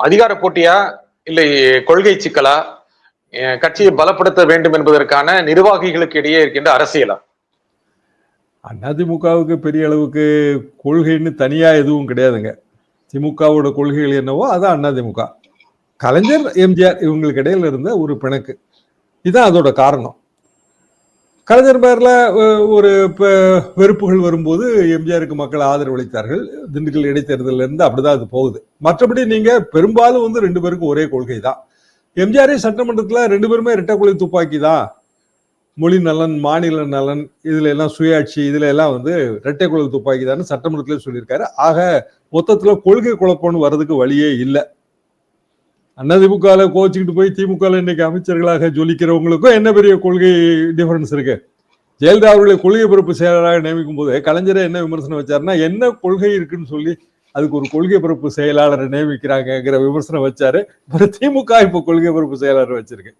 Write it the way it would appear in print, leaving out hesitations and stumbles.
அதிகார போட்டியா இல்லை கொள்கை சிக்கலா, கட்சியை பலப்படுத்த வேண்டும் என்பதற்கான நிர்வாகிகளுக்கு இடையே இருக்கின்ற அரசியலா? அதிமுகவுக்கு பெரிய அளவுக்கு கொள்கைன்னு தனியா எதுவும் கிடையாதுங்க. திமுகவோட கொள்கைகள் என்னவோ அதான் அதிமுக. கலைஞர், எம்ஜிஆர் இவங்களுக்கு இடையில இருந்த ஒரு பிணக்கு, இதுதான் அதோட காரணம். கலைஞர் பேர்ல ஒரு வெறுப்புகள் வரும்போது எம்ஜிஆருக்கு மக்கள் ஆதரவு அளித்தார்கள். திண்டுக்கல் இடைத்தேர்தலில் இருந்து அப்படிதான் அது போகுது. மற்றபடி நீங்க பெரும்பாலும் ரெண்டு பேருக்கும் ஒரே கொள்கை தான். எம்ஜிஆர் சட்டமன்றத்தில் ரெண்டு பேருமே இரட்டைக்குழி துப்பாக்கி தான். மொழி நலன், மாநில நலன், இதுல எல்லாம் சுயாட்சி, இதுல எல்லாம் இரட்டை குழல் துப்பாக்கி தான் சட்டமன்றத்திலே சொல்லியிருக்காரு. ஆக மொத்தத்துல கொள்கை குழப்பம்னு வர்றதுக்கு வழியே இல்லை. அதிமுக கோச்சிக்கிட்டு போய் திமுக இன்னைக்கு அமைச்சர்களாக ஜொலிக்கிறவங்களுக்கும் என்ன பெரிய கொள்கை டிஃபரன்ஸ் இருக்கு? ஜெயலலிதா அவர்களை கொள்கை பொறுப்பு செயலராக நியமிக்கும் போது கலைஞரை என்ன விமர்சனம் வச்சாருன்னா, என்ன கொள்கை இருக்குன்னு சொல்லி அதுக்கு ஒரு கொள்கை பொறுப்பு செயலாளரை நியமிக்கிறாங்கிற விமர்சனம் வச்சாரு. திமுக இப்ப கொள்கை பொறுப்பு செயலாளர் வச்சிருக்கு.